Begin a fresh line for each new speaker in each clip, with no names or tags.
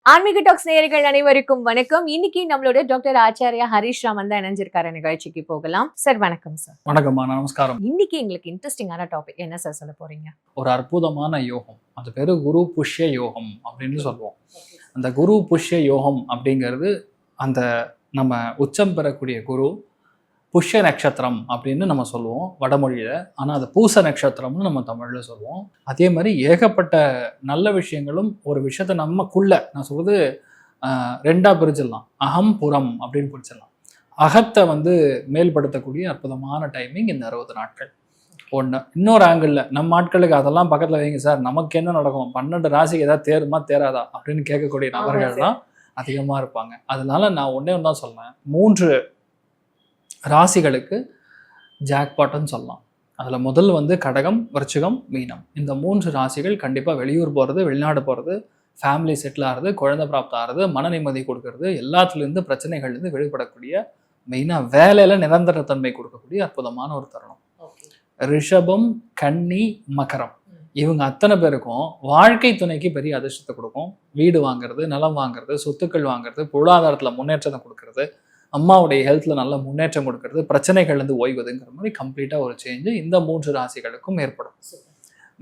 ஆன்மீக டாக்ஸ் நேயர்கள் அனைவருக்கும் வணக்கம். இன்னைக்கு நம்மளோட டாக்டர் ஆச்சாரியா ஹரிஷ் ராமன் தான் இணைஞ்சிருக்காரு. நிகழ்ச்சிக்கு போகலாம். சார் வணக்கம். சார்
வணக்கம்மா, நமஸ்காரம்.
இன்னைக்கு எங்களுக்கு இன்ட்ரெஸ்டிங்கான டாபிக் என்ன சார் சொல்ல போறீங்க?
ஒரு அற்புதமான யோகம், அது பேரு குரு புஷ்ய யோகம் அப்படின்னு சொல்லுவோம். அந்த குரு புஷ்ய யோகம் அப்படிங்கிறது அந்த நம்ம உச்சம் பெறக்கூடிய குரு புஷ்ய நட்சத்திரம் அப்படின்னு நம்ம சொல்லுவோம் வடமொழியில. ஆனால் அது பூச நட்சத்திரம்னு நம்ம தமிழ்ல சொல்லுவோம். அதே மாதிரி ஏகப்பட்ட நல்ல விஷயங்களும் ஒரு விஷயத்த நமக்குள்ள, நான் சொல்றது ரெண்டா பிரிச்சிடலாம். அகம் புறம் அப்படின்னு பிரிச்சிடலாம். அகத்தை மேல்படுத்தக்கூடிய அற்புதமான டைமிங் இந்த 60 நாட்கள். ஒன்று. இன்னொரு ஆங்கிளில் நம்ம ஆட்களுக்கு அதெல்லாம் பக்கத்தில் வைங்க சார், நமக்கு என்ன நடக்கும், 12 ராசிக்கு ஏதாவது தேருமா தேராதா அப்படின்னு கேட்கக்கூடிய நபர்கள் தான் அதிகமாக இருப்பாங்க. அதனால நான் ஒன்றே ஒன்று தான் சொல்லேன், 3 ராசிகளுக்கு ஜாக்பாட்னு சொல்லலாம். அதில் முதல் கடகம், விருச்சிகம், மீனம். இந்த 3 ராசிகள் கண்டிப்பாக வெளியூர் போகிறது, வெளிநாடு போகிறது, ஃபேமிலி செட்டில் ஆகிறது, குழந்தை பிராப்தம் ஆகிறது, மன நிம்மதி கொடுக்கறது, எல்லாத்துலேருந்து பிரச்சனைகள்லேருந்து வெளிப்படக்கூடிய, மெயினாக வேலையில் நிரந்தரத்தன்மை கொடுக்கக்கூடிய அற்புதமான ஒரு தருணம். ரிஷபம், கன்னி, மகரம், இவங்க அத்தனை பேருக்கும் வாழ்க்கை துணைக்கு பெரிய அதிர்ஷ்டத்தை கொடுக்கும். வீடு வாங்குறது, நிலம் வாங்குறது, சொத்துக்கள் வாங்குறது, பொருளாதாரத்தில் முன்னேற்றத்தை கொடுக்கறது, அம்மாவுடைய ஹெல்த்தில் நல்ல முன்னேற்றம் கொடுக்கறது, பிரச்சனைகள்லேருந்து ஓய்வதுங்கிற மாதிரி கம்ப்ளீட்டாக ஒரு சேஞ்சு இந்த 3 ராசிகளுக்கும் ஏற்படும்.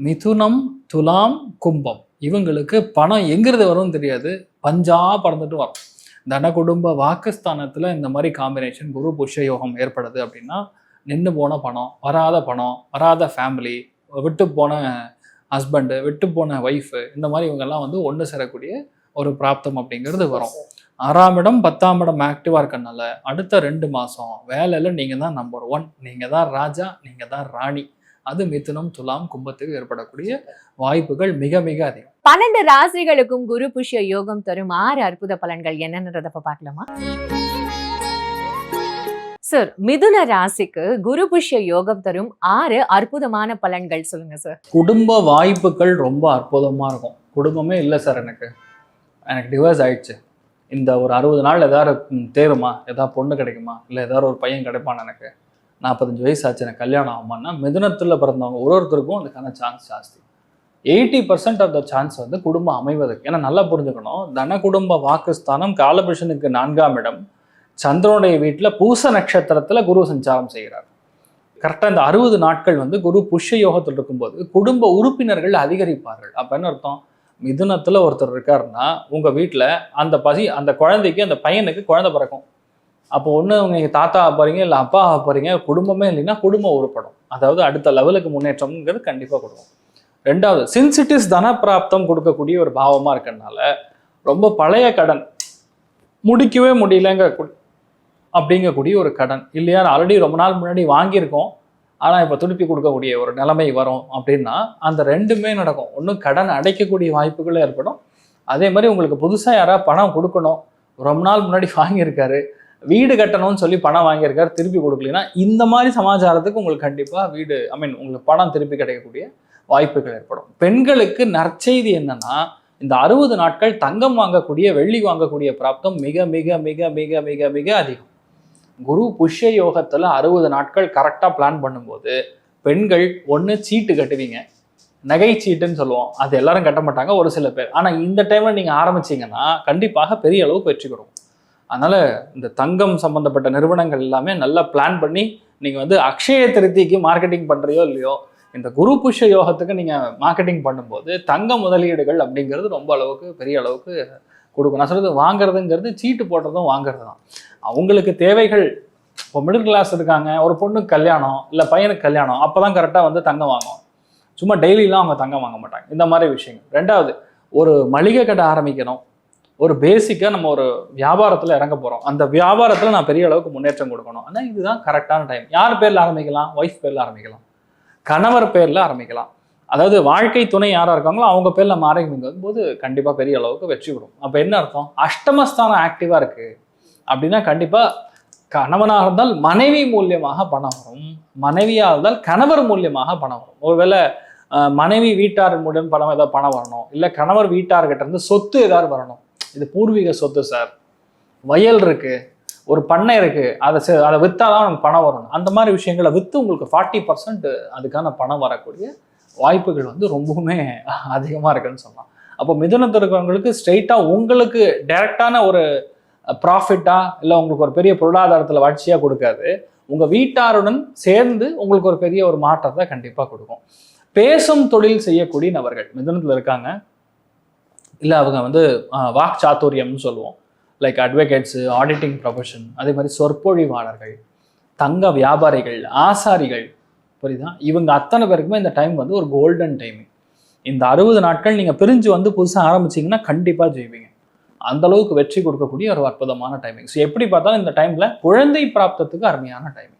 மிதுனம், துலாம், கும்பம், இவங்களுக்கு பணம் எங்கிறது வரும்னு தெரியாது, பஞ்சா பறந்துட்டு வரும். தன குடும்ப வாக்குஸ்தானத்தில் இந்த மாதிரி காம்பினேஷன் குரு புஷ்ய யோகம் ஏற்படுது அப்படின்னா, நின்று போன பணம், வராத ஃபேமிலி, விட்டு போன ஹஸ்பண்டு, விட்டு போன ஒய்ஃபு, இந்த மாதிரி இவங்கெல்லாம் ஒன்று சேரக்கூடிய ஒரு பிராப்தம் அப்படிங்கிறது வரும். 6ஆம் இடம் 10ஆம் இடம் ஆக்டிவாக இருக்கனால அடுத்த 2 மாதம் வேலையில் நீங்கள் தான் நம்பர் 1, நீங்கள் தான் ராஜா, நீங்கள் தான் ராணி. அது மிதுனம், துலாம், கும்பத்துக்கு ஏற்படக்கூடிய வாய்ப்புகள் மிக மிக அதிகம்.
12 ராசிகளுக்கும் குரு புஷ்ய யோகம் தரும் 6 அற்புத பலன்கள் என்னன்றத பார்க்கலாமா சார்? மிதுன ராசிக்கு குரு புஷ்ய யோகம் தரும் 6 அற்புதமான பலன்கள் சொல்லுங்க சார்.
குடும்ப வாய்ப்புகள் ரொம்ப அற்புதமாக இருக்கும். குடும்பமே இல்லை சார், எனக்கு டிவோர்ஸ் ஆயிடுச்சு, இந்த ஒரு 60 நாள் ஏதாவது தேருமா, ஏதாவது பொண்ணு கிடைக்குமா, இல்லை ஏதாவது ஒரு பையன் கிடைப்பான், எனக்கு 45 வயசு ஆச்சு, எனக்கு கல்யாணம் ஆகுமான்னா, மிதுனத்தில் பிறந்தவங்க ஒருத்தருக்கும் அதுக்கான சான்ஸ் ஜாஸ்தி. 80% ஆஃப் த சான்ஸ் குடும்பம் அமைவதற்கு. ஏன்னா நல்லா புரிஞ்சுக்கணும், தன குடும்ப வாக்குஸ்தானம் காலபுருஷனுக்கு 4ஆம் இடம், சந்திரனுடைய வீட்டில் பூச நட்சத்திரத்தில் குரு சஞ்சாரம் செய்கிறார். கரெக்டாக இந்த 60 நாட்கள் குரு புஷ்ய யோகத்தில் இருக்கும்போது குடும்ப உறுப்பினர்கள் அதிகரிப்பார்கள். அப்போ என்ன அர்த்தம், மிதுனத்தில் ஒருத்தர் இருக்காருன்னா உங்கள் வீட்டில் அந்த குழந்தைக்கு, அந்த பையனுக்கு குழந்தை பிறக்கும். அப்போ ஒன்று நீங்கள் தாத்தா போகிறீங்க, இல்லை அப்பா போகிறீங்க, குடும்பமே இல்லைன்னா குடும்பம் உருப்படும். அதாவது அடுத்த லெவலுக்கு முன்னேற்றம்ங்கிறது கண்டிப்பாக கொடுக்கும். 2வது, சின்சிட்டிஸ் தன பிராப்தம் கொடுக்கக்கூடிய ஒரு பாவமாக இருக்கிறதுனால ரொம்ப பழைய கடன் முடிக்கவே அப்படிங்கக்கூடிய ஒரு கடன் இல்லையா, ஆல்ரெடி ரொம்ப நாள் முன்னாடி வாங்கியிருக்கோம், ஆனால் இப்போ திருப்பி கொடுக்கக்கூடிய ஒரு நிலைமை வரும் அப்படின்னா அந்த 2மே நடக்கும். ஒன்றும் கடன் அடைக்கக்கூடிய வாய்ப்புகளும் ஏற்படும். அதே மாதிரி உங்களுக்கு புதுசாக யாராவது பணம் கொடுக்கணும், ரொம்ப நாள் முன்னாடி வாங்கியிருக்காரு, வீடு கட்டணும்னு சொல்லி பணம் வாங்கியிருக்காரு, திருப்பி கொடுக்கலன்னா இந்த மாதிரி சமாச்சாரத்துக்கு உங்களுக்கு கண்டிப்பாக உங்களுக்கு பணம் திருப்பி கிடைக்கக்கூடிய வாய்ப்புகள் ஏற்படும். பெண்களுக்கு நற்செய்தி என்னன்னா, இந்த 60 நாட்கள் தங்கம் வாங்கக்கூடிய, வெள்ளி வாங்கக்கூடிய பிராப்தம் மிக மிக மிக மிக மிக மிக அதிகம். குரு புஷ்ய யோகத்தில் 60 நாட்கள் கரெக்டாக பிளான் பண்ணும்போது பெண்கள் ஒன்று சீட்டு கட்டுவீங்க, நகை சீட்டுன்னு சொல்லுவோம், அது எல்லாரும் கட்ட மாட்டாங்க, ஒரு சில பேர். ஆனால் இந்த டைமில் நீங்கள் ஆரம்பிச்சிங்கன்னா கண்டிப்பாக பெரிய அளவுக்கு வெற்றி பெறும். அதனால் இந்த தங்கம் சம்மந்தப்பட்ட நிறுவனங்கள் எல்லாமே நல்லா பிளான் பண்ணி நீங்கள் அக்ஷய திருத்திக்கு மார்க்கெட்டிங் பண்ணுறியோ இல்லையோ, இந்த குரு புஷ்ய யோகத்துக்கு நீங்கள் மார்க்கெட்டிங் பண்ணும்போது தங்க முதலீடுகள் அப்படிங்கிறது ரொம்ப அளவுக்கு பெரிய அளவுக்கு கொடுக்கும். நான் சொல்கிறது வாங்குறதுங்கிறது சீட்டு போடுறதும் வாங்குறது தான். அவங்களுக்கு தேவைகள், இப்போ மிடில் கிளாஸ் இருக்காங்க, ஒரு பொண்ணுக்கு கல்யாணம் இல்லை பையனுக்கு கல்யாணம், அப்போ தான் கரெக்டாக தங்கம் வாங்குவோம். சும்மா டெய்லிலாம் அவங்க தங்கம் வாங்க மாட்டாங்க. இந்த மாதிரி விஷயங்கள். 2வது, ஒரு மளிகை கடை ஆரம்பிக்கணும், ஒரு பேசிக்காக நம்ம ஒரு வியாபாரத்தில் இறங்க போகிறோம், அந்த வியாபாரத்தில் நான் பெரிய அளவுக்கு முன்னேற்றம் கொடுக்கணும். ஆனால் இதுதான் கரெக்டான டைம். யார் பேரில் ஆரம்பிக்கலாம்? ஒய்ஃப் பேரில் ஆரம்பிக்கலாம், கணவர் பேரில் ஆரம்பிக்கலாம். அதாவது வாழ்க்கை துணை யாராக இருக்காங்களோ அவங்க பேரில் நம்ம ஆரம்பிக்கும் போது கண்டிப்பாக பெரிய அளவுக்கு வெற்றி பெறும். அப்போ என்ன அர்த்தம், அஷ்டமஸ்தானம் ஆக்டிவாக இருக்குது அப்படின்னா கண்டிப்பாக கணவனாக இருந்தால் மனைவி மூலியமாக பணம் வரும், மனைவியாக இருந்தால் கணவர் மூலியமாக பணம் வரும். ஒருவேளை மனைவி வீட்டார் மூலம் ஏதாவது பணம் வரணும், இல்லை கணவர் வீட்டார்கிட்ட இருந்து சொத்து ஏதாவது வரணும். இது பூர்வீக சொத்து சார், வயல் இருக்கு, ஒரு பண்ணை இருக்கு, அதை விற்றாதான் நமக்கு பணம் வரணும். அந்த மாதிரி விஷயங்களை விற்று உங்களுக்கு 40% அதுக்கான பணம் வரக்கூடிய வாய்ப்புகள் ரொம்பவுமே அதிகமாக இருக்குன்னு சொல்லலாம். அப்போ மிதுனத்தில் இருக்கிறவங்களுக்கு ஸ்ட்ரெயிட்டாக உங்களுக்கு டைரக்டான ஒரு ப்ராஃபிட்டா இல்லை உங்களுக்கு ஒரு பெரிய பொருளாதாரத்தில் வளர்ச்சியாக கொடுக்காது. உங்கள் வீட்டாருடன் சேர்ந்து உங்களுக்கு ஒரு பெரிய ஒரு மாற்றத்தை கண்டிப்பாக கொடுக்கும். பேசும் தொழில் செய்யக்கூடிய நபர்கள் மிதுனத்தில் இருக்காங்க, இல்லை அவங்க வந்து வாக் சாத்துரியம்னு சொல்லுவோம், லைக் அட்வொகேட்ஸு, ஆடிட்டிங் ப்ரொஃபஷன், அதே மாதிரி சொற்பொழிவாளர்கள், தங்க வியாபாரிகள், ஆசாரிகள், புரியுதா? இவங்க அத்தனை பேருக்குமே இந்த டைம் வந்து ஒரு கோல்டன் டைமிங். இந்த 60 நாட்கள் நீங்கள் பிரிஞ்சு வந்து புதுசாக ஆரம்பிச்சிங்கன்னா கண்டிப்பாக ஜெயிப்பீங்க. அந்த அளவுக்கு வெற்றி கொடுக்கக்கூடிய ஒரு அற்புதமான டைமிங். ஸோ எப்படி பார்த்தாலும் இந்த டைமில் குழந்தை பிராப்தத்துக்கு அருமையான டைமிங்.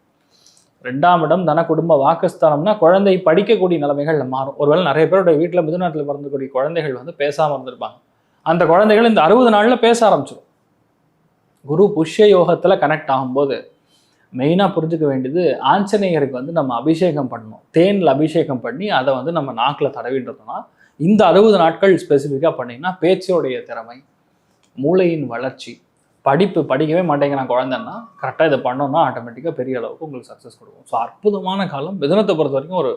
2ஆம் இடம் தன குடும்ப வாக்குஸ்தானம்னா குழந்தை படிக்கக்கூடிய நிலைமைகள் மாறும். ஒருவேளை நிறைய பேருடைய வீட்டில் மிதுனத்தில் பிறந்தக்கூடிய குழந்தைகள் வந்து பேசாமல் இருந்திருப்பாங்க. அந்த குழந்தைகள் இந்த 60 நாளில் பேச ஆரம்பிச்சிடும். குரு புஷ்ய யோகத்தில் கனெக்ட் ஆகும்போது மெயினாக புரிஞ்சுக்க வேண்டியது, ஆஞ்சநேயருக்கு வந்து நம்ம அபிஷேகம் பண்ணணும். தேனில் அபிஷேகம் பண்ணி அதை வந்து நம்ம நாக்கில் தடவின்றோம்னா இந்த 60 நாட்கள் ஸ்பெசிஃபிக்காக பண்ணிங்கன்னா பேச்சோடைய திறமை, மூளையின் வளர்ச்சி, படிக்கவே மாட்டேங்கிறான் குழந்தைன்னா கரெக்டாக இதை பண்ணோம்னா ஆட்டோமேட்டிக்காக பெரிய அளவுக்கு உங்களுக்கு சக்ஸஸ் கொடுக்கும். ஸோ அற்புதமான காலம். மிதுனத்தை பொறுத்த வரைக்கும் ஒரு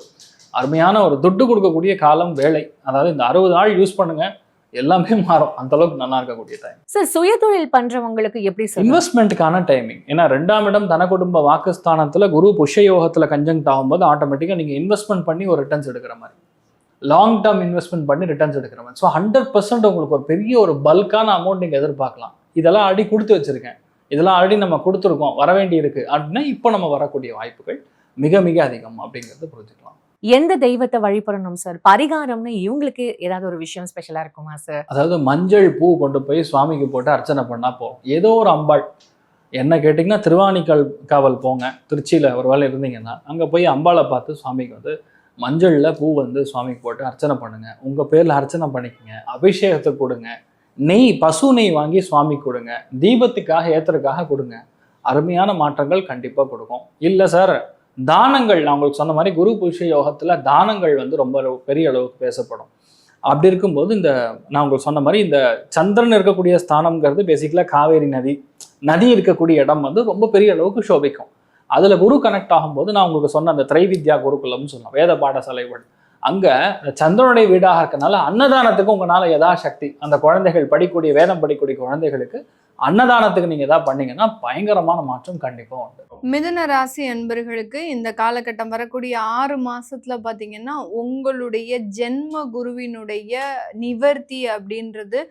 அருமையான ஒரு துட்டு கொடுக்கக்கூடிய காலம், வேலை. அதாவது இந்த 60 நாள் யூஸ் பண்ணுங்க, எல்லாமே மாறும். அந்த அளவுக்கு நல்லா இருக்கக்கூடிய டைம்.
சார் சுயதொழில் பண்றவங்களுக்கு எப்படி சார்
இன்வெஸ்ட்மெண்ட்டுக்கான டைமிங்? ஏன்னா 2ஆம் இடம் தன குடும்ப வாக்குஸ்தானத்தில் குரு புஷ்ய யோகத்தில் கன்ஜங்க்ட் ஆகும்போது ஆட்டோமேட்டிக்காக நீங்கள் இன்வெஸ்ட்மெண்ட் பண்ணி ஒரு ரிட்டர்ன்ஸ் எடுக்கிற மாதிரி, லாங் டேர்ம் இன்வெஸ்ட்மெண்ட் பண்ணி ரிட்டர்ன்ஸ் எடுக்கிற மாதிரி. ஸோ 100% உங்களுக்கு ஒரு பெரிய ஒரு பல்கான அமௌண்ட் நீங்கள் எதிர்பார்க்கலாம். இதெல்லாம் ஆல்ரெடி கொடுத்து வச்சிருக்கேன், இதெல்லாம் ஆல்ரெடி நம்ம கொடுத்துருக்கோம், வர வேண்டி இருக்கு அப்படின்னா இப்போ நம்ம வரக்கூடிய வாய்ப்புகள் மிக மிக அதிகம் அப்படிங்கிறது புரிஞ்சுக்கலாம்.
எந்த தெய்வத்தை வழிபடணும் சார்? பரிகாரம்னு இவங்களுக்கு ஏதாவது ஒரு விஷயம் ஸ்பெஷலா இருக்குமா சார்?
அதாவது மஞ்சள் பூ கொண்டு போய் சுவாமிக்கு போட்டு அர்ச்சனை பண்ணா போகும். ஏதோ ஒரு அம்பாள், என்ன கேட்டிங்கன்னா திருவாணிக்கால் காவல் போங்க, திருச்சியில் ஒரு வேலை இருந்தீங்கன்னா அங்கே போய் அம்பாளை பார்த்து சுவாமிக்கு வந்து மஞ்சளில் பூ வந்து சுவாமிக்கு போட்டு அர்ச்சனை பண்ணுங்க. உங்கள் பேரில் அர்ச்சனை பண்ணிக்கங்க, அபிஷேகத்தை கொடுங்க, நெய், பசு நெய் வாங்கி சுவாமிக்கு கொடுங்க, தீபத்துக்காக ஏற்றுறதுக்காக கொடுங்க. அருமையான மாற்றங்கள் கண்டிப்பாக கொடுக்கும். இல்லை சார் தானங்கள், நான் உங்களுக்கு சொன்ன மாதிரி குரு புஷ்ய யோகத்தில் தானங்கள் வந்து ரொம்ப பெரிய அளவுக்கு பேசப்படும். அப்படி இருக்கும்போது இந்த நான் உங்களுக்கு சொன்ன மாதிரி இந்த சந்திரன் இருக்கக்கூடிய ஸ்தானம்ங்கிறது பேசிக்கலாக காவேரி நதி இருக்கக்கூடிய இடம் வந்து ரொம்ப பெரிய அளவுக்கு சோபிக்கும். அதில் குரு கனெக்ட் ஆகும்போது நான் உங்களுக்கு சொன்ன அந்த திரைவித்யா குருகுலம்னு சொல்லலாம், வேத பாடசாலைகள், அங்கே சந்திரனுடைய வீடாக இருக்கனால அன்னதானத்துக்கு உங்களால் யதாசக்தி அந்த குழந்தைகள் படிக்கக்கூடிய வேதம் படிக்கக்கூடிய குழந்தைகளுக்கு அன்னதானத்துக்கு நீங்கள் எதாவது பண்ணீங்கன்னா பயங்கரமான மாற்றம் கண்டிப்பாக உண்டு.
மிதுன ராசி அன்பர்களுக்கு இந்த காலகட்டம் வரக்கூடிய 6 மாசத்துல பாத்தீங்கன்னா உங்களுடைய ஜென்ம குருவினுடைய நிவர்த்தி அப்படின்றது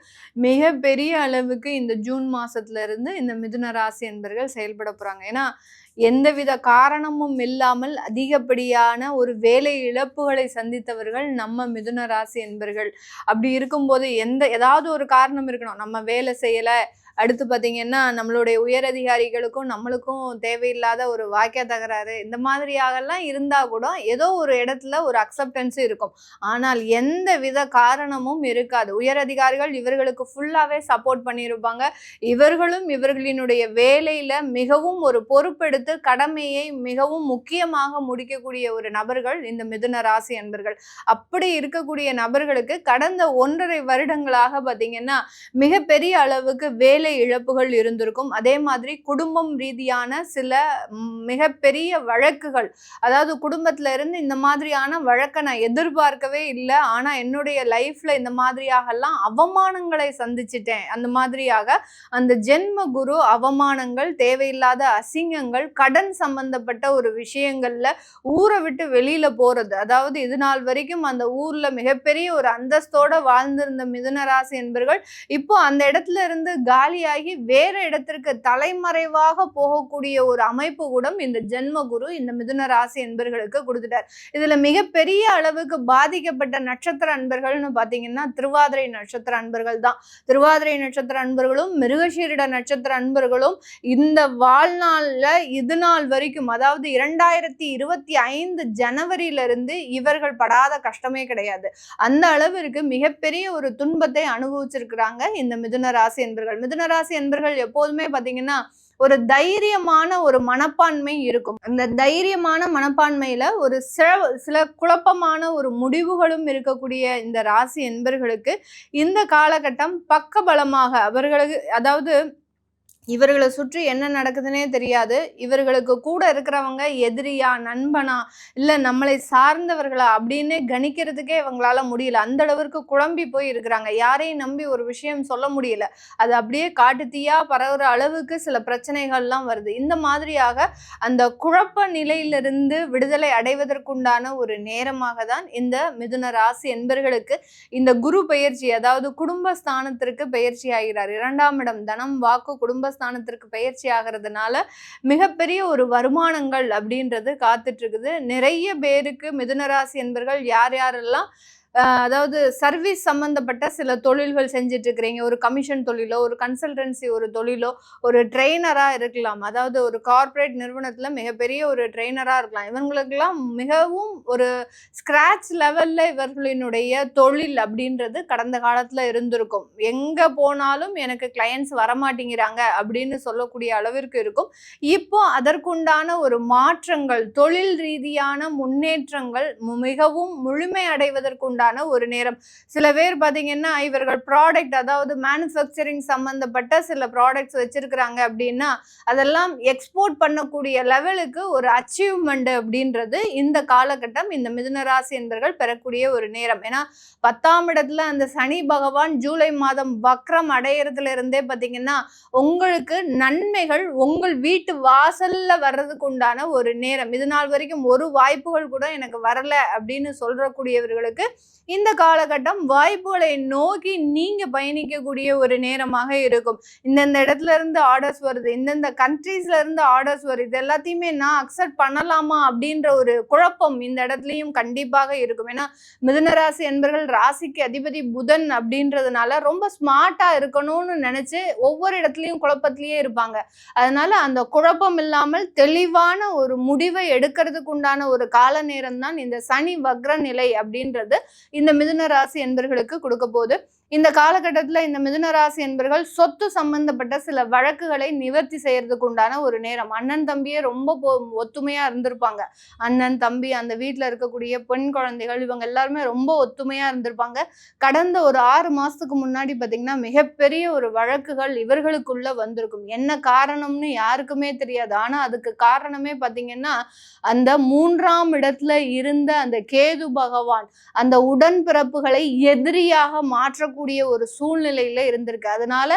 மிகப்பெரிய அளவுக்கு இந்த ஜூன் மாசத்துல இருந்து இந்த மிதுன ராசி அன்பர்கள் செயல்பட போறாங்க. ஏன்னா எந்தவித காரணமும் இல்லாமல் அதிகப்படியான ஒரு வேலை இழப்புகளை சந்தித்தவர்கள் நம்ம மிதுன ராசி என்பர்கள். அப்படி இருக்கும்போது ஏதாவது ஒரு காரணம் இருக்கணும். நம்ம வேலை செய்யலை, அடுத்து பார்த்தீங்கன்னா நம்மளுடைய உயர் அதிகாரிகளுக்கும் நம்மளுக்கும் தேவையில்லாத ஒரு வாக்கிய தகராறு, இந்த மாதிரியாகலாம் இருந்தால் கூட ஏதோ ஒரு இடத்துல ஒரு அக்செப்டன்ஸ் இருக்கும். ஆனால் எந்த வித காரணமும் இருக்காது. உயர் அதிகாரிகள் இவர்களுக்கு ஃபுல்லாகவே சப்போர்ட் பண்ணியிருப்பாங்க. இவர்களும் இவர்களினுடைய வேலையில் மிகவும் ஒரு பொறுப்பெடுத்து கடமையை மிகவும் முக்கியமாக முடிக்கக்கூடிய ஒரு நபர்கள் இந்த மிதுன ராசி அன்பர்கள். அப்படி இருக்கக்கூடிய நபர்களுக்கு கடந்த 1.5 வருடங்களாக பார்த்தீங்கன்னா மிகப்பெரிய அளவுக்கு வேலை இழப்புகள் இருந்திருக்கும். அதே மாதிரி குடும்பம் ரீதியான சில மிகப்பெரிய வழக்குகள், அதாவது குடும்பத்துல இருந்து இந்த மாதிரியான வழக்கை நான் எதிர்பார்க்கவே இல்லை, ஆனா என்னுடைய லைஃப்ல இந்த மாதிரியாகலாம் அவமானங்களை சந்திச்சிட்டேன், அந்த மாதிரியாக அந்த ஜென்ம குரு அவமானங்கள், தேவையில்லாத அசிங்கங்கள், கடன் சம்பந்தப்பட்ட ஒரு விஷயங்கள்ல ஊரை விட்டு வெளியில போறது, அதாவது இது நாள் வரைக்கும் அந்த ஊர்ல மிகப்பெரிய ஒரு அந்தஸ்தோட வாழ்ந்திருந்த மிதுன ராசி என்பர்கள் இப்போ அந்த இடத்துல இருந்து காலியாகி வேற இடத்திற்கு தலைமறைவாக போகக்கூடிய ஒரு அமைப்பு கூட இந்த ஜென்ம குரு இந்த மிதுன ராசி என்பர்களுக்கு கொடுத்துட்டார். இதுல மிகப்பெரிய அளவுக்கு பாதிக்கப்பட்ட நட்சத்திர அன்பர்கள்னு பாத்தீங்கன்னா திருவாதிரை நட்சத்திர அன்பர்கள் தான். திருவாதிரை நட்சத்திர அன்பர்களும் மிருகசீரிட நட்சத்திர அன்பர்களும் இந்த வாழ்நாள்ல இது நாள் வரைக்கும், அதாவது 2025 ஜனவரியிலிருந்து இவர்கள் படாத கஷ்டமே கிடையாது. அந்த அளவிற்கு மிகப்பெரிய ஒரு துன்பத்தை அனுபவிச்சிருக்கிறாங்க இந்த மிதுன ராசி என்பர்கள். மிதுன ராசி என்பர்கள் எப்போதுமே பாத்தீங்கன்னா ஒரு தைரியமான ஒரு மனப்பான்மை இருக்கும். இந்த தைரியமான மனப்பான்மையில ஒரு சில குழப்பமான ஒரு முடிவுகளும் இருக்கக்கூடிய இந்த ராசி என்பர்களுக்கு இந்த காலகட்டம் பக்கபலமாக அவர்களுக்கு, அதாவது இவர்களை சுற்றி என்ன நடக்குதுன்னே தெரியாது. இவர்களுக்கு கூட இருக்கிறவங்க எதிரியா, நண்பனா, இல்ல நம்மளை சார்ந்தவர்களா அப்படின்னு கணிக்கிறதுக்கே இவங்களால முடியல. அந்த அளவிற்கு குழம்பி போய் இருக்கிறாங்க. யாரையும் நம்பி ஒரு விஷயம் சொல்ல முடியல. அது அப்படியே காட்டு தீயா பரவுற அளவுக்கு சில பிரச்சனைகள்லாம் வருது. இந்த மாதிரியாக அந்த குழப்ப நிலையிலிருந்து விடுதலை அடைவதற்குண்டான ஒரு நேரமாக தான் இந்த மிதுன ராசி என்பர்களுக்கு இந்த குரு பெயர்ச்சி, அதாவது குடும்பஸ்தானத்திற்கு பெயர்ச்சி ஆகிறார். 2ஆம் இடம் தனம், வாக்கு, குடும்பஸ்தானத்திற்கு பெயர்ச்சி ஆகிறதுனால மிகப்பெரிய ஒரு வருமானங்கள் அப்படின்றது காத்துட்டு இருக்குது. நிறைய பேருக்கு மிதுன ராசி என்பர்கள் யார் யாரெல்லாம் அதாவது சர்வீஸ் சம்பந்தப்பட்ட சில தொழில்கள் செஞ்சுட்டு இருக்கிறீங்க, ஒரு கமிஷன் தொழிலோ, ஒரு கன்சல்டன்சி ஒரு தொழிலோ, ஒரு ட்ரெயினரா இருக்கலாம், அதாவது ஒரு கார்ப்பரேட் நிறுவனத்துல மிகப்பெரிய ஒரு ட்ரெயினரா இருக்கலாம். இவங்களுக்கெல்லாம் மிகவும் ஒரு ஸ்கிராச் லெவல்ல இவர்களினுடைய தொழில் அப்படின்றது கடந்த காலத்துல இருந்திருக்கும். எங்க போனாலும் எனக்கு கிளையன்ஸ் வரமாட்டேங்கிறாங்க அப்படின்னு சொல்லக்கூடிய அளவிற்கு இருக்கும். இப்போ அதற்குண்டான ஒரு மாற்றங்கள், தொழில் ரீதியான முன்னேற்றங்கள் மிகவும் முழுமை அடைவதற்குண்டான ஒரு நேரம். சில பேர் பாத்தீங்கன்னா இவர்கள் ப்ராடக்ட், அதாவது மேனுஃபேக்சரிங் சம்பந்தப்பட்ட சில ப்ராடக்ட்ஸ் வச்சிருக்கிறாங்க அப்படின்னா அதெல்லாம் எக்ஸ்போர்ட் பண்ணக்கூடிய லெவலுக்கு ஒரு அச்சீவ்மெண்ட் அப்படின்றது இந்த காலகட்டம் இந்த மிதுன ராசி என்பர்கள் பெறக்கூடிய ஒரு நேரம். ஏன்னா 10ஆம் இடத்துல அந்த சனி பகவான் ஜூலை மாதம் வக்ரம் அடையறதுல இருந்தே பாத்தீங்கன்னா உங்களுக்கு நன்மைகள் உங்கள் வீட்டு வாசல்ல வர்றதுக்கு உண்டான ஒரு நேரம். இது நாள் வரைக்கும் ஒரு வாய்ப்புகள் கூட எனக்கு வரல அப்படின்னு சொல்றக்கூடியவர்களுக்கு இந்த காலகட்டம் வாய்ப்புகளை நோக்கி நீங்க பயணிக்கக்கூடிய ஒரு நேரமாக இருக்கும். இந்தந்த இடத்துல இருந்து ஆர்டர்ஸ் வருது, இந்தந்த கண்ட்ரீஸ்ல இருந்து ஆர்டர்ஸ் வருது, இது எல்லாத்தையுமே நான் அக்செப்ட் பண்ணலாமா அப்படின்ற ஒரு குழப்பம் இந்த இடத்துலயும் கண்டிப்பாக இருக்கும். ஏன்னா மிதுன ராசி என்பர்கள் ராசிக்கு அதிபதி புதன் அப்படின்றதுனால ரொம்ப ஸ்மார்ட்டா இருக்கணும்னு நினைச்சு ஒவ்வொரு இடத்துலயும் குழப்பத்திலேயே இருப்பாங்க. அதனால அந்த குழப்பம் இல்லாமல் தெளிவான ஒரு முடிவை எடுக்கிறதுக்கு உண்டான ஒரு கால நேரம் தான் இந்த சனி வக்ர நிலை அப்படின்றது இந்த மிதுன ராசி என்பர்களுக்கு கொடுக்க போகுது. இந்த காலகட்டத்துல இந்த மிதுன ராசி என்பர்கள் சொத்து சம்பந்தப்பட்ட சில வழக்குகளை நிவர்த்தி செய்யறதுக்கு உண்டான ஒரு நேரம். அண்ணன் தம்பியே ரொம்ப ஒத்துமையா இருந்திருப்பாங்க. அண்ணன் தம்பி, அந்த வீட்டுல இருக்கக்கூடிய பெண் குழந்தைகள், இவங்க எல்லாருமே ரொம்ப ஒத்துமையா இருந்திருப்பாங்க. கடந்த ஒரு 6 மாசத்துக்கு முன்னாடி பாத்தீங்கன்னா மிகப்பெரிய ஒரு வழக்குகள் இவர்களுக்குள்ள வந்திருக்கும். என்ன காரணம்னு யாருக்குமே தெரியாது. ஆனா அதுக்கு காரணமே பாத்தீங்கன்னா அந்த 3ஆம் இடத்துல இருந்த அந்த கேது பகவான் அந்த உடன்பிறப்புகளை எதிரியாக மாற்றக்கூடிய ஒரு சூழ்நிலையில இருந்திருக்கு. அதனால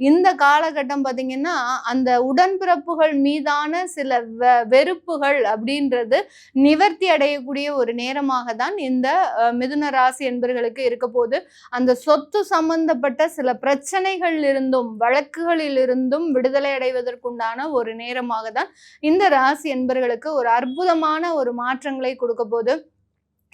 இந்த காலகட்டம் பாத்தீங்கன்னா அந்த உடன்பிறப்புகள் மீதான சில வெறுப்புகள் அப்படின்றது நிவர்த்தி அடையக்கூடிய ஒரு நேரமாக தான் இந்த மிதுன ராசி என்பர்களுக்கு இருக்க போது. அந்த சொத்து சம்பந்தப்பட்ட சில பிரச்சனைகள் இருந்தும் வழக்குகளில் இருந்தும் விடுதலை அடைவதற்குண்டான ஒரு நேரமாக தான் இந்த ராசி என்பர்களுக்கு ஒரு அற்புதமான ஒரு மாற்றங்களை கொடுக்க போது.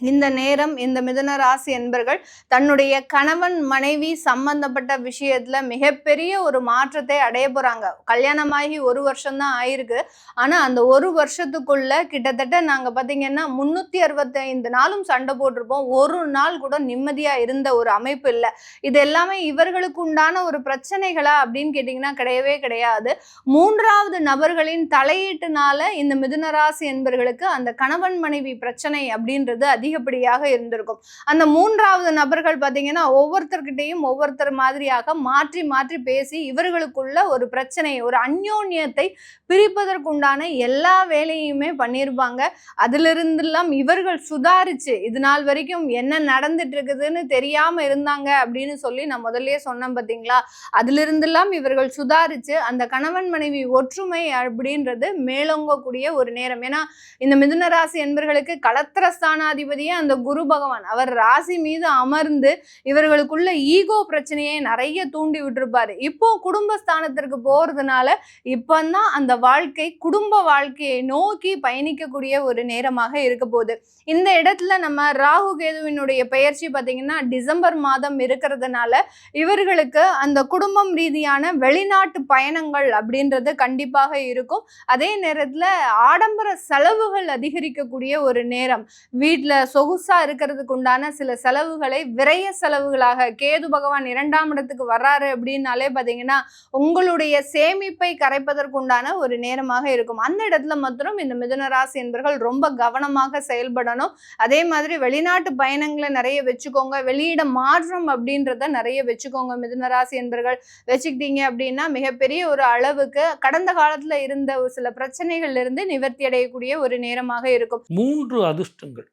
இந்த நேரம் இந்த மிதுன ராசி என்பர்கள் தன்னுடைய கணவன் மனைவி சம்பந்தப்பட்ட விஷயத்துல மிகப்பெரிய ஒரு மாற்றத்தை அடைய போறாங்க. கல்யாணமாகி 1 வருஷம் தான் ஆயிருக்கு. ஆனா அந்த 1 வருஷத்துக்குள்ள கிட்டத்தட்ட நாங்க பாத்தீங்கன்னா 365 நாளும் சண்டை போட்டிருப்போம். ஒரு நாள் கூட நிம்மதியா இருந்த ஒரு அமைப்பு இல்லை. இது எல்லாமே இவர்களுக்கு உண்டான ஒரு பிரச்சனைகளா அப்படின்னு கேட்டீங்கன்னா கிடையவே கிடையாது. 3வது நபர்களின் தலையீட்டுனால இந்த மிதுன ராசி என்பர்களுக்கு அந்த கணவன் மனைவி பிரச்சனை அப்படின்றது அதிகப்படியாக இருந்திருக்கும். அந்த 3வது நபர்கள் பாத்தீங்கன்னா ஒவ்வொருத்தர்கிட்டையும் ஒவ்வொருத்தர் மாதிரியாக மாற்றி மாற்றி பேசி இவர்களுக்குள்ள ஒரு பிரச்சனை, ஒரு அந்யோன்யத்தை பிரிப்பதற்குண்டான எல்லா வேலையுமே பண்ணியிருப்பாங்க. அதிலிருந்தெல்லாம் இவர்கள் சுதாரிச்சு இது நாள் வரைக்கும் என்ன நடந்துட்டு இருக்குதுன்னு தெரியாம இருந்தாங்க அப்படின்னு சொல்லி நான் முதல்லயே சொன்னேன் பாத்தீங்களா. அதிலிருந்தெல்லாம் இவர்கள் சுதாரிச்சு அந்த கணவன் மனைவி ஒற்றுமை அப்படின்றது மேலோங்கக்கூடிய ஒரு நேரம். ஏன்னா இந்த மிதுன ராசி என்பர்களுக்கு களத்திரஸ்தானாதிபதி அந்த குரு பகவான் அவர் ராசி மீது அமர்ந்து இவர்களுக்குள்ள ஈகோ பிரச்சனையை நிறைய தூண்டி விட்டுருப்பாரு. இப்போ குடும்பஸ்தானத்திற்கு போறதுனால இப்பதான் அந்த வாழ்க்கை குடும்ப வாழ்க்கையை நோக்கி பயணிக்கக்கூடிய ஒரு நேரமாக இருக்க போகுது. இந்த இடத்துல நம்ம ராகு கேதுவினுடைய பெயர்ச்சி பாத்தீங்கன்னா டிசம்பர் மாதம் இருக்கிறதுனால இவர்களுக்கு அந்த குடும்பம் ரீதியான வெளிநாட்டு பயணங்கள் அப்படின்றது கண்டிப்பாக இருக்கும். அதே நேரத்துல ஆடம்பர செலவுகள் அதிகரிக்கக்கூடிய ஒரு நேரம். வீட்டுல சொகுசா இருக்கிறதுக்கு உண்டான சில செலவுகளை விரய செலவுகளாக கேது பகவான் 2ஆம் இடத்துக்கு வர்றாரு அப்படின்னாலே பாத்தீங்கன்னா உங்களுடைய சேமிப்பை கரைப்பதற்குண்டான ஒரு நேரமாக இருக்கும். அந்த இடத்துல மாத்திரம் இந்த மிதுன ராசி என்பர்கள் ரொம்ப கவனமாக செயல்படணும். அதே மாதிரி வெளிநாட்டு பயணங்களை நிறைய வச்சுக்கோங்க. வெளியிட மாற்றம் அப்படின்றத நிறைய வச்சுக்கோங்க. மிதுன ராசி என்பர்கள் வச்சுக்கிட்டீங்க அப்படின்னா மிகப்பெரிய ஒரு அளவுக்கு கடந்த காலத்துல இருந்த ஒரு சில பிரச்சனைகள்ல இருந்து நிவர்த்தி அடையக்கூடிய ஒரு நேரமாக இருக்கும்.
3 அதிர்ஷ்டங்கள்.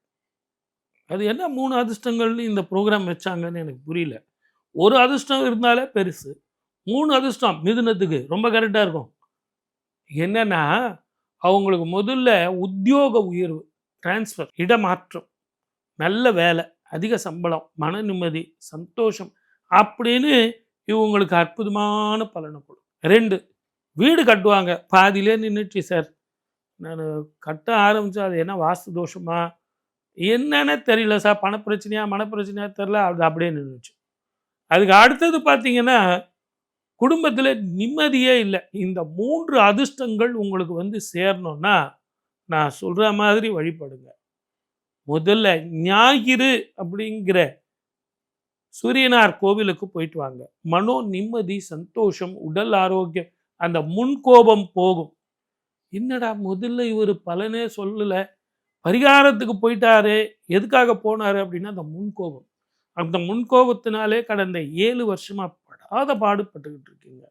அது என்ன 3 அதிர்ஷ்டங்கள்னு இந்த ப்ரோக்ராம் வச்சாங்கன்னு எனக்கு புரியல. ஒரு அதிர்ஷ்டம் இருந்தாலே பெருசு. 3 அதிர்ஷ்டம் மிதுனத்துக்கு ரொம்ப கரெக்டா இருக்கும். என்னன்னா, அவங்களுக்கு முதல்ல உத்தியோக உயர்வு, டிரான்ஸ்ஃபர், இடமாற்றம், நல்ல வேலை, அதிக சம்பளம், மன நிம்மதி, சந்தோஷம் அப்படின்னு இவங்களுக்கு அற்புதமான பலனை கொடுக்கும். 2 வீடு கட்டுவாங்க. பாதியிலே நின்றுச்சு சார், நான் கட்ட ஆரம்பிச்சா அது என்ன வாஸ்து தோஷமா என்னன்னு தெரியல சார், பணப்பிரச்சனையா மனப்பிரச்சனையா தெரியல, அது அப்படியே நின்றுச்சு. அதுக்கு அடுத்தது பார்த்தீங்கன்னா குடும்பத்தில் நிம்மதியே இல்லை. இந்த 3 அதிர்ஷ்டங்கள் உங்களுக்கு வந்து சேரணும்னா நான் சொல்கிற மாதிரி வழிபடுங்க. முதல்ல ஞாயிறு அப்படிங்கிற சூரியனார் கோவிலுக்கு போயிட்டு வாங்க. மனோ நிம்மதி, சந்தோஷம், உடல் ஆரோக்கியம், அந்த முன்கோபம் போகும். என்னடா முதல்ல இவர் பலனே சொல்லலை, பரிகாரத்துக்கு போயிட்டாரு, எதுக்காக போனாரு அப்படின்னா அந்த முன்கோபம். அந்த முன்கோபத்தினாலே கடந்த 7 வருஷமா படாத பாடுபட்டுக்கிட்டு இருக்கீங்க.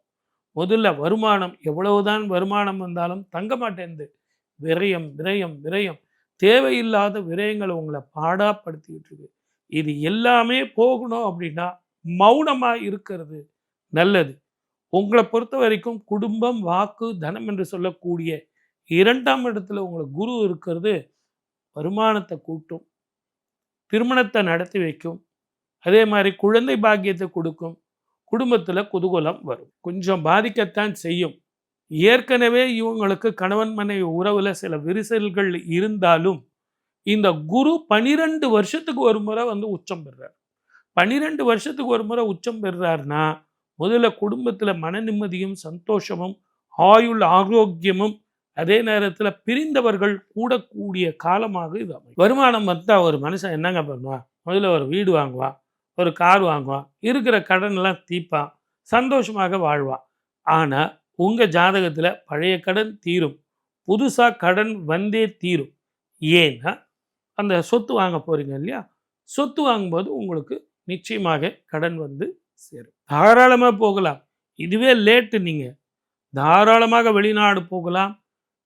முதல்ல வருமானம், எவ்வளவுதான் வருமானம் வந்தாலும் தங்க மாட்டேங்குது. விரயம் விரயம் விரயம், தேவையில்லாத விரயங்களை உங்களை பாடாப்படுத்திக்கிட்டு இருக்கு. இது எல்லாமே போகணும் அப்படின்னா மௌனமாக இருக்கிறது நல்லது. உங்களை பொறுத்த வரைக்கும் குடும்பம், வாக்கு, தனம் என்று சொல்லக்கூடிய 2ஆம் இடத்துல உங்களுக்கு குரு இருக்கிறது வருமானத்தை கூட்டும், திருமணத்தை நடத்தி வைக்கும், அதே மாதிரி குழந்தை பாக்கியத்தை கொடுக்கும், குடும்பத்தில் குதூகலம் வரும். கொஞ்சம் பாதிக்கத்தான் செய்யும். ஏற்கனவே இவங்களுக்கு கணவன் மனைவி உறவில் சில விரிசல்கள் இருந்தாலும் இந்த குரு 12 வருஷத்துக்கு ஒரு முறை வந்து உச்சம் பெறுறார். 12 வருஷத்துக்கு ஒரு முறை உச்சம் பெறுறாருன்னா முதல்ல குடும்பத்தில் மன நிம்மதியும் சந்தோஷமும் ஆயுள் ஆரோக்கியமும், அதே நேரத்தில் பிரிந்தவர்கள் கூடக்கூடிய காலமாக இது அமையும். வருமானம் வந்தால் ஒரு மனுஷன் என்னங்க பண்ணுவான்? முதல்ல ஒரு வீடு வாங்குவான், ஒரு கார் வாங்குவான், இருக்கிற கடன்லாம் தீர்ப்பான், சந்தோஷமாக வாழ்வான். ஆனால் உங்கள் ஜாதகத்தில் பழைய கடன் தீரும், புதுசாக கடன் வந்தே தீரும். ஏன்னா அந்த சொத்து வாங்க போகிறீங்க இல்லையா, சொத்து வாங்கும்போது உங்களுக்கு நிச்சயமாக கடன் வந்து சேரும். தாராளமாக போகலாம். இதுவே லேட்டு, நீங்கள் தாராளமாக வெளிநாடு போகலாம்,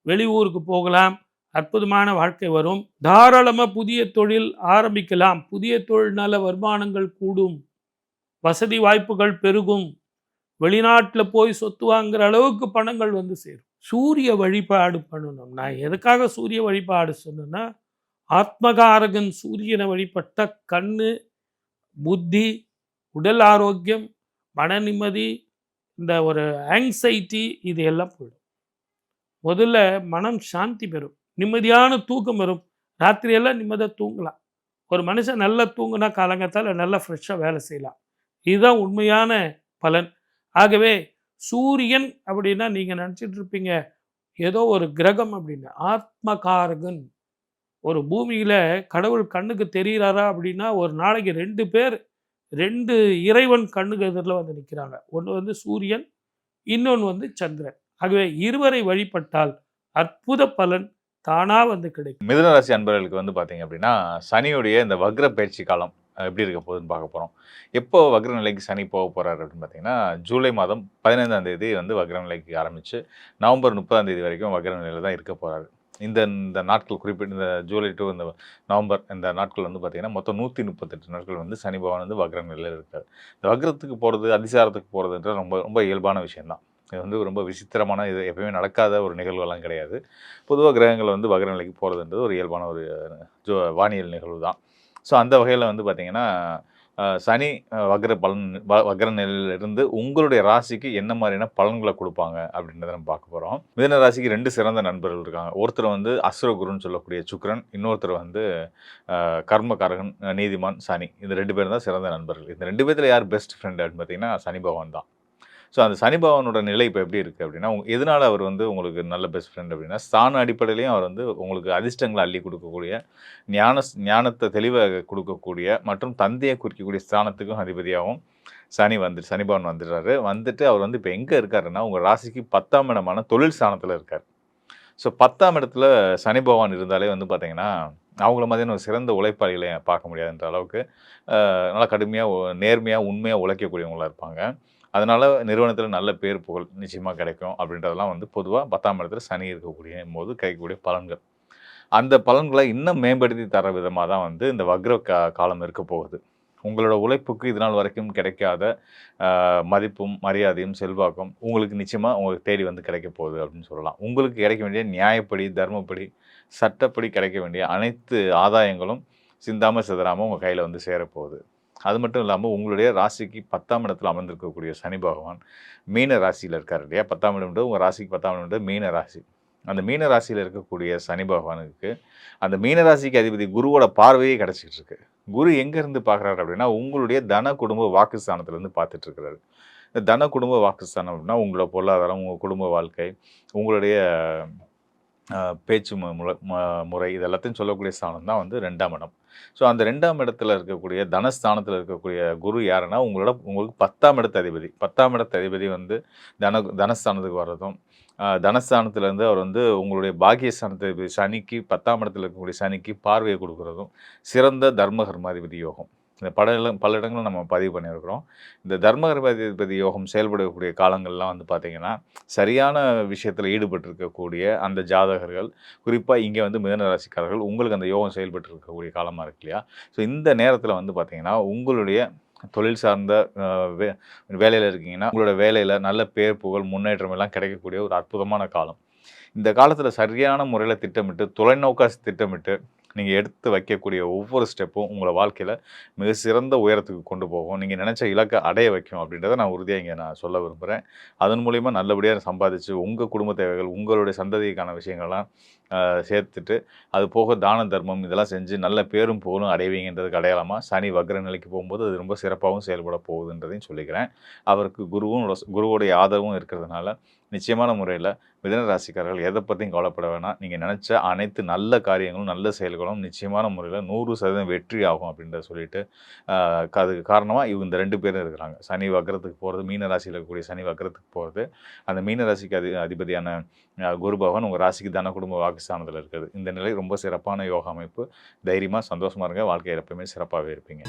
வெளியூருக்கு போகலாம், அற்புதமான வாழ்க்கை வரும். தாராளமாக புதிய தொழில் ஆரம்பிக்கலாம். புதிய தொழில்னால வருமானங்கள் கூடும், வசதி வாய்ப்புகள் பெருகும், வெளிநாட்டில் போய் சொத்து வாங்குற அளவுக்கு பணங்கள் வந்து சேரும். சூரிய வழிபாடு பண்ணணும். நான் எதுக்காக சூரிய வழிபாடு சொன்னேன்னா, ஆத்மகாரகன் சூரியனை வழிபட்ட கண்ணு, புத்தி, உடல் ஆரோக்கியம், மன நிம்மதி, இந்த ஒரு ஆங்ஸைட்டி இது எல்லாம் போயிடும். முதல்ல மனம் சாந்தி பெறும், நிம்மதியான தூக்கம் வரும். ராத்திரியெல்லாம் நிம்மதியாக தூங்கலாம். ஒரு மனுஷன் நல்லா தூங்குனா காலங்கத்தால் நல்லா ஃப்ரெஷ்ஷாக வேலை செய்யலாம். இதுதான் உண்மையான பலன். ஆகவே சூரியன் அப்படின்னா நீங்கள் நினச்சிட்டு இருப்பீங்க ஏதோ ஒரு கிரகம் அப்படின்னு. ஆத்மகாரகன். ஒரு பூமியில் கடவுள் கண்ணுக்கு தெரிகிறாரா அப்படின்னா ஒரு நாளைக்கு 2 பேர், 2 இறைவன் கண்ணுக்கு எதிரில் வந்து நிற்கிறாங்க. ஒன்று வந்து சூரியன், இன்னொன்று வந்து சந்திரன். ஆகவே இருவரை வழிபட்டால் அற்புத பலன் தானாக வந்து கிடைக்கும்.
மிதுன ராசி அன்பர்களுக்கு வந்து பார்த்தீங்க அப்படின்னா சனியுடைய இந்த வக்ர பயிற்சி காலம் எப்படி இருக்க போகுதுன்னு பார்க்க போகிறோம். எப்போ வக்ர நிலைக்கு சனி போக போகிறாரு அப்படின்னு பார்த்தீங்கன்னா, ஜூலை மாதம் 15ஆம் தேதி வந்து வக்ர நிலைக்கு ஆரம்பித்து நவம்பர் 30ஆம் தேதி வரைக்கும் வக்ர நிலையில் தான் இருக்க போகிறாரு. இந்த நாட்கள் குறிப்பிட்ட இந்த ஜூலை டு இந்த நவம்பர் இந்த நாட்கள் வந்து பார்த்திங்கன்னா மொத்தம் 138 நாட்கள் வந்து சனி பகவான் வந்து வக்ர நிலையில் இருக்கார். இந்த வக்ரத்துக்கு போகிறது, அதிசாரத்துக்கு போகிறதுன்றது ரொம்ப ரொம்ப இயல்பான விஷயம்தான். இது வந்து ரொம்ப விசித்திரமான, இது எப்பயுமே நடக்காத ஒரு நிகழ்வெல்லாம் கிடையாது. பொதுவாக கிரகங்கள் வந்து வக்ர நிலைக்கு போகிறதுன்றது ஒரு இயல்பான ஒரு வானியல் நிகழ்வு தான். ஸோ அந்த வகையில் வந்து பார்த்திங்கன்னா சனி வக்ர நிலையிலிருந்து உங்களுடைய ராசிக்கு என்ன மாதிரியான பலன்களை கொடுப்பாங்க அப்படின்றத நம்ம பார்க்க போகிறோம். மிதுன ராசிக்கு 2 சிறந்த நண்பர்கள் இருக்காங்க. ஒருத்தர் வந்து அசுரகுருன்னு சொல்லக்கூடிய சுக்கிரன், இன்னொருத்தர் வந்து கர்மகாரகன் நீதிமான் சனி. இந்த 2 பேரும் தான் சிறந்த நண்பர்கள். இந்த 2 பேர்த்தில் யார் பெஸ்ட் ஃப்ரெண்ட் அப்படின்னு பார்த்தீங்கன்னா சனி பகவான் தான். ஸோ அந்த சனி பகவானோட நிலை இப்போ எப்படி இருக்குது அப்படின்னா, எதனால அவர் வந்து உங்களுக்கு நல்ல பெஸ்ட் ஃப்ரெண்ட் அப்படின்னா, ஸ்தான அடிப்படையிலையும் அவர் வந்து உங்களுக்கு அதிர்ஷ்டங்களை அள்ளி கொடுக்கக்கூடிய, ஞானத்தை தெளிவாக கொடுக்கக்கூடிய மற்றும் தந்தையை குறிக்கக்கூடிய ஸ்தானத்துக்கும் அதிபதியாகவும் சனி பகவான் வந்துடுறாரு. வந்துட்டு அவர் வந்து இப்போ எங்கே இருக்காருன்னா, உங்கள் ராசிக்கு 10ஆம் இடமான தொழில் ஸ்தானத்தில் இருக்கார். ஸோ 10ஆம் இடத்துல சனி பகவான் இருந்தாலே வந்து பார்த்தீங்கன்னா, அவங்கள மாதிரியான ஒரு சிறந்த உழைப்பாளிகளை பார்க்க முடியாதுன்ற அளவுக்கு நல்லா கடுமையாக நேர்மையாக உண்மையாக உழைக்கக்கூடியவங்களாக இருப்பாங்க. அதனால் நிறுவனத்தில் நல்ல பேர் புகழ் நிச்சயமாக கிடைக்கும் அப்படின்றதெல்லாம் வந்து பொதுவாக 10ஆம் இடத்துல சனி இருக்கக்கூடிய போது கிடைக்கக்கூடிய பலன்கள். அந்த பலன்களை இன்னும் மேம்படுத்தி தர விதமாக தான் வந்து இந்த வக்ர காலம் இருக்க போகுது. உங்களோட உழைப்புக்கு இது நாள் வரைக்கும் கிடைக்காத மதிப்பும் மரியாதையும் செல்வாக்கும் உங்களுக்கு நிச்சயமாக உங்களுக்கு தேடி வந்து கிடைக்க போகுது அப்படின்னு சொல்லலாம். உங்களுக்கு கிடைக்க வேண்டிய நியாயப்படி, தர்மப்படி, சட்டப்படி கிடைக்க வேண்டிய அனைத்து ஆதாயங்களும் சிந்தாமல் சிதறாமல் உங்கள் கையில் வந்து சேரப்போகுது. அது மட்டும் இல்லாமல் உங்களுடைய ராசிக்கு 10ஆம் இடத்துல அமர்ந்திருக்கக்கூடிய சனி பகவான் மீன ராசியில் இருக்கார் இல்லையா? 10ஆம் இடம் உங்கள் ராசிக்கு 10ஆம் இடம் மீன ராசி. அந்த மீன ராசியில் இருக்கக்கூடிய சனி பகவானுக்கு அந்த மீன ராசிக்கு அதிபதி குருவோட பார்வையே கிடச்சிக்கிட்டு இருக்கு. குரு எங்கேருந்து பார்க்குறாரு அப்படின்னா, உங்களுடைய தன குடும்ப வாக்குஸ்தானத்துலேருந்து பார்த்துட்டு இருக்கிறாரு. இந்த தன குடும்ப வாக்குஸ்தானம் அப்படின்னா உங்களோட பொருளாதாரம், உங்கள் குடும்ப வாழ்க்கை, உங்களுடைய பேச்சு முறை இது எல்லாத்தையும் சொல்லக்கூடிய ஸ்தானம் தான் வந்து 2ஆம் இடம். ஸோ அந்த 2ஆம் இடத்துல இருக்கக்கூடிய தனஸ்தானத்தில் இருக்கக்கூடிய குரு யாருன்னா உங்களுக்கு 10ஆம் இடத்து அதிபதி. 10ஆம் இடத்து அதிபதி வந்து தனஸ்தானத்துக்கு வர்றதும், தனஸ்தானத்துலேருந்து அவர் வந்து உங்களுடைய பாக்கியஸ்தானத்து சனிக்கு 10ஆம் இடத்துல இருக்கக்கூடிய சனிக்கு பார்வையை கொடுக்குறதும் சிறந்த தர்மகர்மாதிபதி யோகம். இந்த பல இடங்களும் நம்ம பதிவு பண்ணியிருக்கிறோம். இந்த தர்மகர்மாதிபதி யோகம் செயல்படக்கூடிய காலங்கள்லாம் வந்து பார்த்திங்கன்னா, சரியான விஷயத்தில் ஈடுபட்டிருக்கக்கூடிய அந்த ஜாதகர்கள், குறிப்பாக இங்கே வந்து மிதுன ராசிக்காரர்கள் உங்களுக்கு அந்த யோகம் செயல்பட்டு இருக்கக்கூடிய காலமாக இருக்கு இல்லையா? ஸோ இந்த நேரத்தில் வந்து பார்த்திங்கன்னா, உங்களுடைய தொழில் சார்ந்த வேலையில் இருக்கீங்கன்னா, உங்களோட வேலையில் நல்ல பேர் புகழ் முன்னேற்றம் எல்லாம் கிடைக்கக்கூடிய ஒரு அற்புதமான காலம். இந்த காலத்தில் சரியான முறையில் திட்டமிட்டு, தொலைநோக்கா திட்டமிட்டு நீங்கள் எடுத்து வைக்கக்கூடிய ஒவ்வொரு ஸ்டெப்பும் உங்களை வாழ்க்கையில் மிக சிறந்த உயரத்துக்கு கொண்டு போகும். நீங்கள் நினச்ச இலக்கை அடைய வைக்கும் அப்படின்றத நான் உறுதியாக இங்கே நான் சொல்ல விரும்புகிறேன். அதன் மூலிமா நல்லபடியாக சம்பாதிச்சு உங்கள் குடும்ப தேவைகள், உங்களுடைய சந்ததிக்கான விஷயங்கள்லாம் சேர்த்துட்டு, அது போக தான தர்மம் இதெல்லாம் செஞ்சு நல்ல பேரும் புகழும் அடைவீங்கன்றதுக்கு அடையாளமாக சனி வக்ர நிலைக்கு போகும்போது அது ரொம்ப சிறப்பாகவும் செயல்பட போகுதுன்றதையும் சொல்லிக்கிறேன். அவருக்கு குருவோடைய ஆதரவும் இருக்கிறதுனால நிச்சயமான முறையில் மிதுன ராசிக்காரர்கள் எதை பற்றியும் கவலைப்பட வேணாம். நீங்கள் நினச்ச அனைத்து நல்ல காரியங்களும் நல்ல செயல்களும் நிச்சயமான முறையில் 100% வெற்றி ஆகும் அப்படின்றத சொல்லிட்டு, அதுக்கு காரணமாக இந்த 2 பேரும் இருக்கிறாங்க. சனி வக்ரத்துக்கு போகிறது, மீன ராசியில் இருக்கக்கூடிய சனி வக்ரத்துக்கு போகிறது, அந்த மீன ராசிக்கு அதிபதியான குரு பகவான் உங்கள் ராசிக்கு தன குடும்ப வாக்குஸ்தானத்தில் இருக்குது. இந்த நிலை ரொம்ப சிறப்பான யோகா அமைப்பு. தைரியமாக சந்தோஷமாக இருங்க. வாழ்க்கையில் எப்பவுமே சிறப்பாகவே இருப்பீங்க.